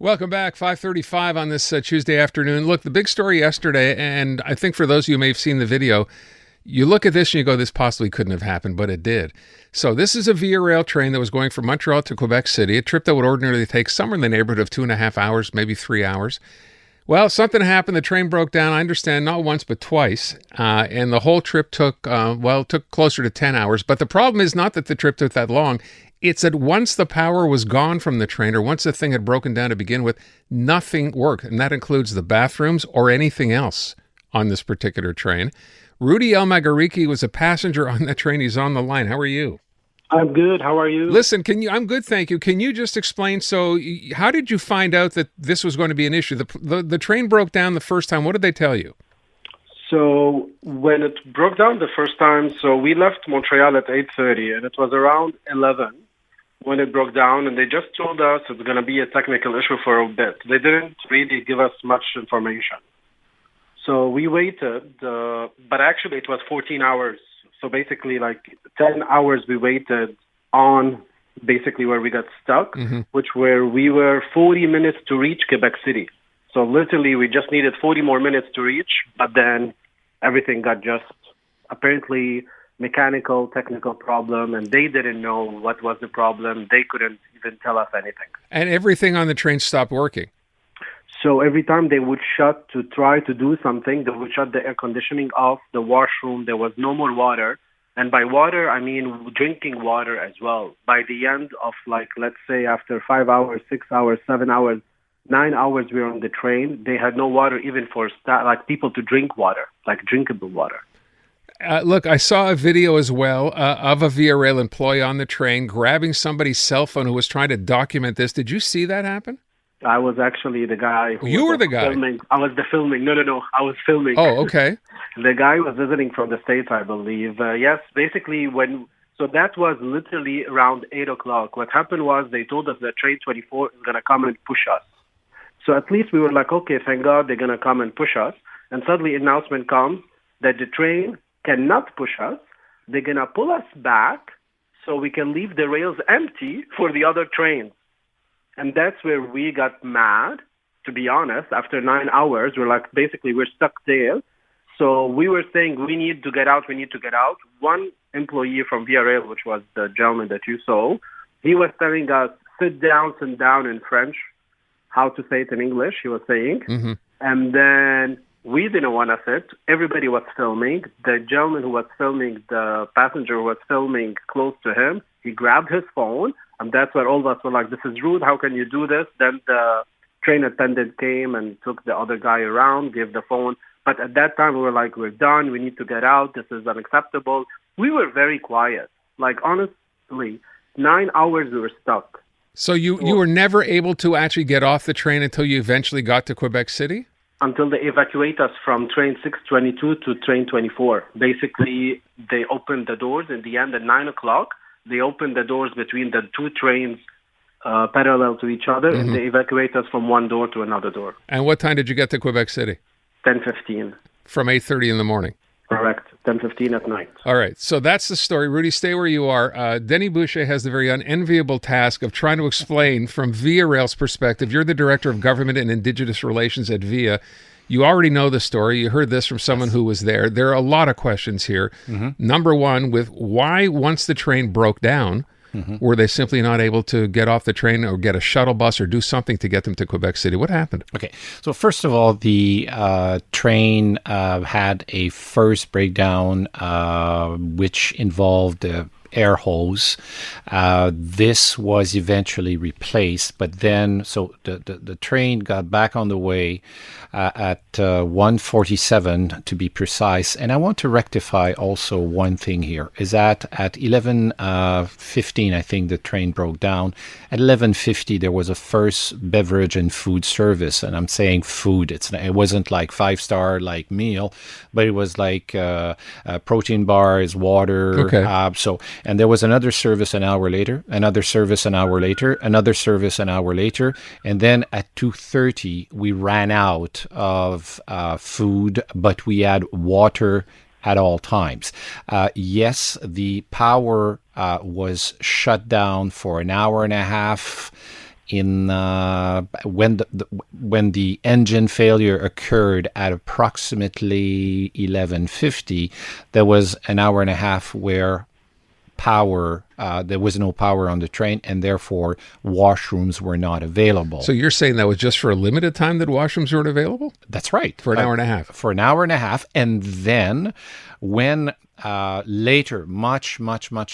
Welcome back, 5:35 on this Tuesday afternoon. Look, the big story yesterday, and I think for those of you who may have seen the video, you look at this and you go, this possibly couldn't have happened, but it did. So this is a Via Rail train that was going from Montreal to Quebec City, a trip that would ordinarily take somewhere in the neighborhood of 2.5 hours, maybe 3 hours. Well, something happened. The train broke down, I understand, not once but twice, and the whole trip took closer to 10 hours. But the problem is not that the trip took that long. It's that once the power was gone from the train, or once the thing had broken down to begin with, nothing worked. And that includes the bathrooms or anything else on this particular train. Rudy El Magarhiki was a passenger on that train. He's on the line. How are you? I'm good. How are you? Listen, I'm good, thank you. Can you just explain, so how did you find out that this was going to be an issue? The train broke down the first time. What did they tell you? So when it broke down the first time, so we left Montreal at 8:30, and it was around 11 when it broke down, and they just told us it's going to be a technical issue for a bit. They didn't really give us much information. So we waited, but actually it was 14 hours. So basically like 10 hours we waited on basically where we got stuck, which where we were 40 minutes to reach Quebec City. So literally we just needed 40 more minutes to reach, but then everything got just apparently mechanical, technical problem, and they didn't know what was the problem. They couldn't even tell us anything. And everything on the train stopped working. So every time they would shut to try to do something, they would shut the air conditioning off, the washroom, there was no more water. And by water, I mean drinking water as well. By the end of let's say after 5 hours, 6 hours, 7 hours, 9 hours we were on the train, they had no water even for people to drink water, like drinkable water. Look, I saw a video as well of a Via Rail employee on the train grabbing somebody's cell phone who was trying to document this. Did you see that happen? I was actually the guy. You were the guy? Filming. I was the filming. No. I was filming. Oh, okay. The guy was visiting from the States, I believe. Yes, basically so that was literally around 8 o'clock. What happened was they told us that train 24 is going to come and push us. So at least we were like, okay, thank God they're going to come and push us. And suddenly announcement comes that the train cannot push us. They're going to pull us back so we can leave the rails empty for the other trains. And that's where we got mad, to be honest. After 9 hours, we're stuck there. So we were saying, we need to get out. One employee from Via Rail, which was the gentleman that you saw, he was telling us, sit down in French, how to say it in English, he was saying. And then we didn't want to sit. Everybody was filming. The gentleman who was filming, the passenger who was filming close to him, he grabbed his phone. And that's where all of us were like, this is rude. How can you do this? Then the train attendant came and took the other guy around, gave the phone. But at that time, we were like, we're done. We need to get out. This is unacceptable. We were very quiet. Honestly, 9 hours we were stuck. So you were never able to actually get off the train until you eventually got to Quebec City? Until they evacuate us from train 622 to train 24. Basically, they opened the doors in the end at 9 o'clock. They opened the doors between the two trains parallel to each other, and they evacuate us from one door to another door. And what time did you get to Quebec City? 10:15. From 8:30 in the morning? Correct. 10:15 at night. All right. So that's the story. Rudy, stay where you are. Denis Boucher has the very unenviable task of trying to explain from Via Rail's perspective. You're the Director of Government and Indigenous Relations at Via. You already know the story. You heard this from someone who was there. There are a lot of questions here. Number one, with why once the train broke down, were they simply not able to get off the train or get a shuttle bus or do something to get them to Quebec City? What happened? Okay. So first of all, the train had a first breakdown, which involved air hose. This was eventually replaced, but then so the train got back on the way at 1:47 to be precise. And I want to rectify also one thing here is that at 11:15, I think the train broke down. At 11:50, there was a first beverage and food service, and I'm saying food. It wasn't like 5-star like meal, but it was like protein bars, water. Okay. And there was another service an hour later, another service an hour later, another service an hour later. And then at 2:30, we ran out of food, but we had water at all times. Yes, the power was shut down for an hour and a half when the engine failure occurred at approximately 11:50, there was an hour and a half where there was no power on the train, and therefore washrooms were not available. So you're saying that was just for a limited time that washrooms weren't available? That's right. For an hour and a half. For an hour and a half. And then when later, much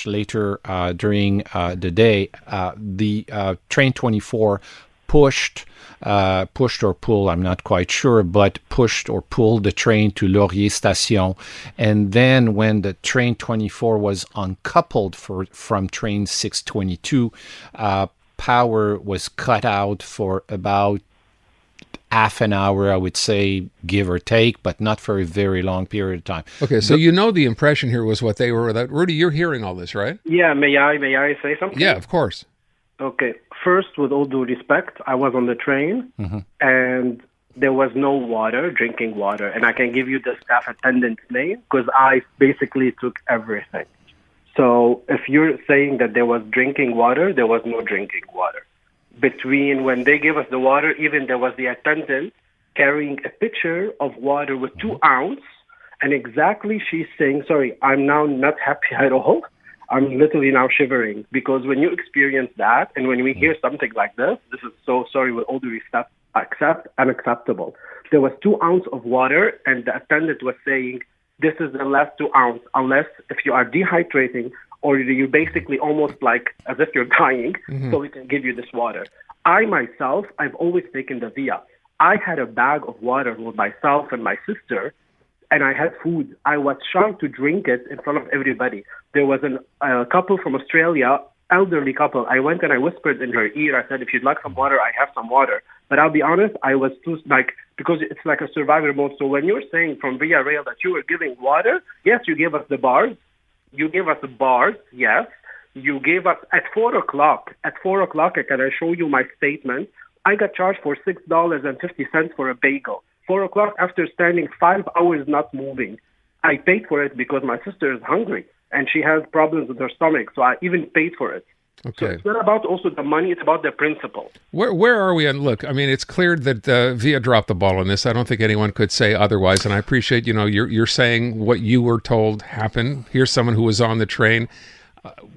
later during the day, the train 24 pushed or pulled, I'm not quite sure, but pushed or pulled the train to Laurier Station. And then when the train 24 was uncoupled from train 622, power was cut out for about half an hour, I would say, give or take, but not for a very long period of time. Okay, so the impression here was what they were. Rudy, you're hearing all this, right? Yeah, may I say something? Yeah, of course. Okay. First, with all due respect, I was on the train, and there was no water, drinking water. And I can give you the staff attendant's name because I basically took everything. So if you're saying that there was drinking water, there was no drinking water. Between when they gave us the water, even there was the attendant carrying a pitcher of water with 2 ounces. And exactly she's saying, sorry, I'm now not happy at all. I'm literally now shivering because when you experience that and when we hear something like this is so sorry with all due respect, unacceptable. There was 2 ounces of water and the attendant was saying, this is the last 2 ounces unless if you are dehydrating or you're basically almost like as if you're dying, so we can give you this water. I myself, I've always taken the Via. I had a bag of water with myself and my sister, and I had food. I was shy to drink it in front of everybody. There was a couple from Australia, elderly couple. I went and I whispered in her ear. I said, if you'd like some water, I have some water. But I'll be honest, I was too, because it's like a survivor mode. So when you're saying from Via Rail that you were giving water, yes, you gave us the bars. You gave us the bars, yes. You gave us at 4 o'clock. At 4 o'clock, can I show you my statement? I got charged for $6.50 for a bagel. 4 o'clock after standing 5 hours not moving. I paid for it because my sister is hungry and she has problems with her stomach. So I even paid for it. Okay. So it's not about also the money, it's about the principle. Where are we? And look, I mean, it's clear that Via dropped the ball on this. I don't think anyone could say otherwise. And I appreciate, you're saying what you were told happened. Here's someone who was on the train.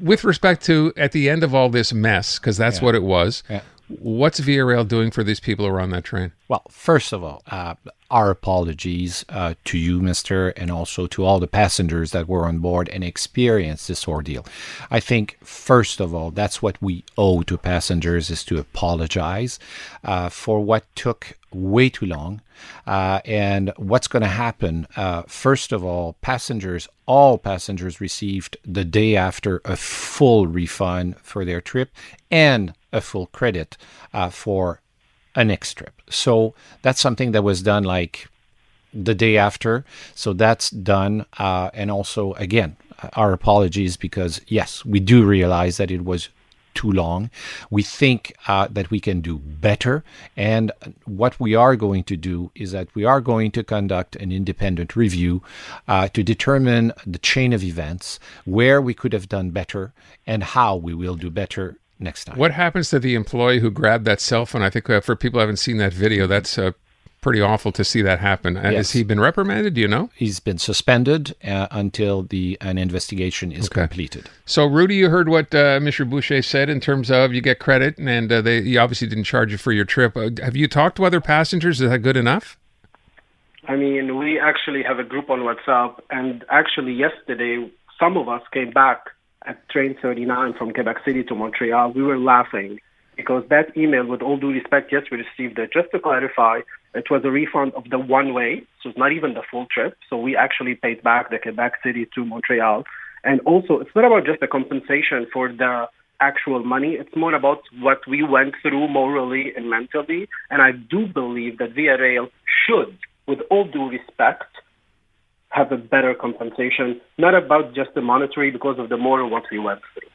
With respect to at the end of all this mess, because that's what it was, what's Via Rail doing for these people who are on that train? Well, first of all, our apologies to you, Mr., and also to all the passengers that were on board and experienced this ordeal. I think, first of all, that's what we owe to passengers is to apologize for what took way too long. And what's going to happen, first of all passengers received the day after a full refund for their trip and a full credit for a next trip. So that's something that was done like the day after. So that's done. And also, again, our apologies because, yes, we do realize that it was too long. We think that we can do better. And what we are going to do is that we are going to conduct an independent review to determine the chain of events, where we could have done better, and how we will do better next time. What happens to the employee who grabbed that cell phone? I think for people who haven't seen that video, that's pretty awful to see that happen. Yes. Has he been reprimanded? Do you know? He's been suspended until an investigation is completed. So, Rudy, you heard what Mr. Boucher said in terms of you get credit, and he obviously didn't charge you for your trip. Have you talked to other passengers? Is that good enough? I mean, we actually have a group on WhatsApp, and actually yesterday, some of us came back at train 39 from Quebec City to Montreal. We were laughing because that email, with all due respect, yes, we received it. Just to clarify, it was a refund of the one way, so it's not even the full trip. So we actually paid back the Quebec City to Montreal. And also, it's not about just the compensation for the actual money. It's more about what we went through morally and mentally. And I do believe that Via Rail should, with all due respect, have a better compensation, not about just the monetary, because of the moral what we went through.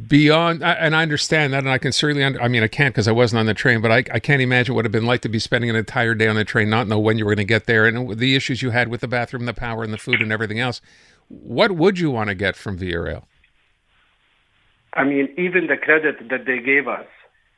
Beyond, and I understand that, and I can certainly, I can't because I wasn't on the train, but I can't imagine what it would have been like to be spending an entire day on the train, not know when you were going to get there, and the issues you had with the bathroom, the power, and the food, and everything else. What would you want to get from Via Rail? I mean, even the credit that they gave us,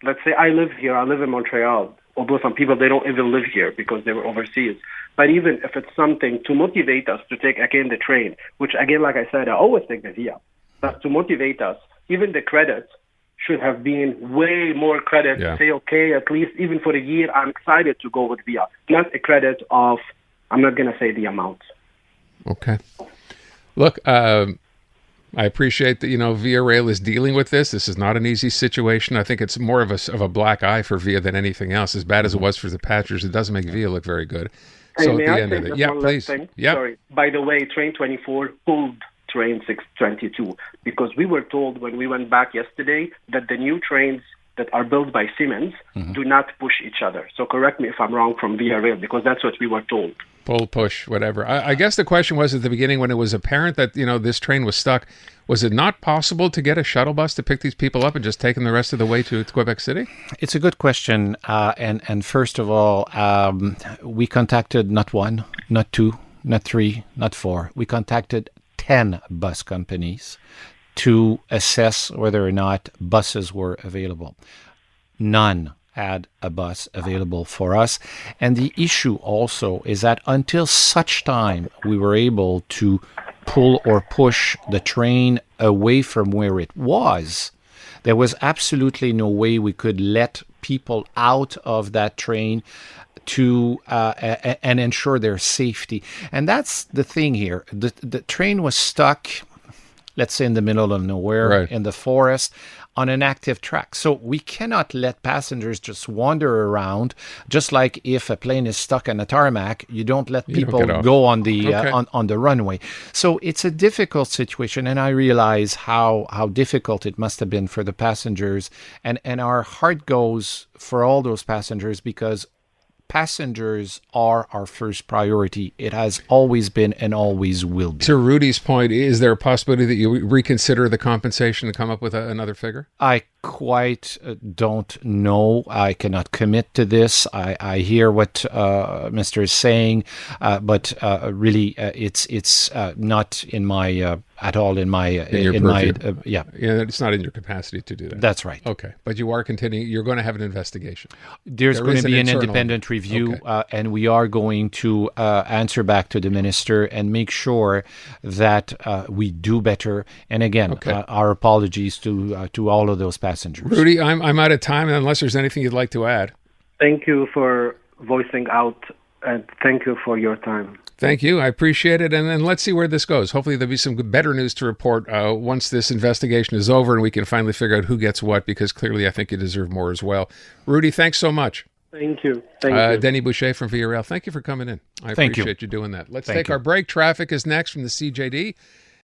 let's say I live here, I live in Montreal, although some people, they don't even live here because they were overseas. But even if it's something to motivate us to take, again, the train, which, again, like I said, I always take the Via, but to motivate us, even the credit should have been way more credit to say, okay, at least even for a year, I'm excited to go with Via. Not a credit of, I'm not going to say the amount. Okay. Look, I appreciate that, Via Rail is dealing with this. This is not an easy situation. I think it's more of a black eye for Via than anything else. As bad as it was for the passengers, it doesn't make Via look very good. Hey, So may at I the end say of it, just yeah, one please. last thing? Yeah. Sorry. By the way, Train 24 pulled Train 622 because we were told when we went back yesterday that the new trains that are built by Siemens do not push each other. So correct me if I'm wrong from Via Rail, because that's what we were told. Pull, push, whatever. I guess the question was at the beginning when it was apparent that, this train was stuck, was it not possible to get a shuttle bus to pick these people up and just take them the rest of the way to Quebec City? It's a good question. And first of all, we contacted not one, not two, not three, not four. We contacted 10 bus companies to assess whether or not buses were available. None had a bus available for us. And the issue also is that until such time we were able to pull or push the train away from where it was, there was absolutely no way we could let people out of that train to and ensure their safety. And that's the thing here. The train was stuck, let's say in the middle of nowhere, in the forest, on an active track. So we cannot let passengers just wander around, just like if a plane is stuck on a tarmac, you don't let people go on the on the runway. So it's a difficult situation, and I realize how difficult it must have been for the passengers, and our heart goes for all those passengers because passengers are our first priority. It has always been and always will be. To Rudy's point, is there a possibility that you reconsider the compensation to come up with another figure? I quite don't know. I cannot commit to this. I hear what Mr. is saying, but really, it's not in my at all in my it's not in your capacity to do that. That's right. Okay, but you are continuing. You're going to have an investigation. There's going to be an independent review, and we are going to answer back to the minister and make sure that we do better. And again, our apologies to all of those passengers. Rudy, I'm out of time, unless there's anything you'd like to add. Thank you for voicing out, and thank you for your time. Thank you. I appreciate it. And then let's see where this goes. Hopefully there'll be some better news to report once this investigation is over and we can finally figure out who gets what, because clearly I think you deserve more as well. Rudy, thanks so much. Thank you. Thank you. Denis Boucher from Via Rail, thank you for coming in. I appreciate you doing that. Let's take our break. Traffic is next from the CJD.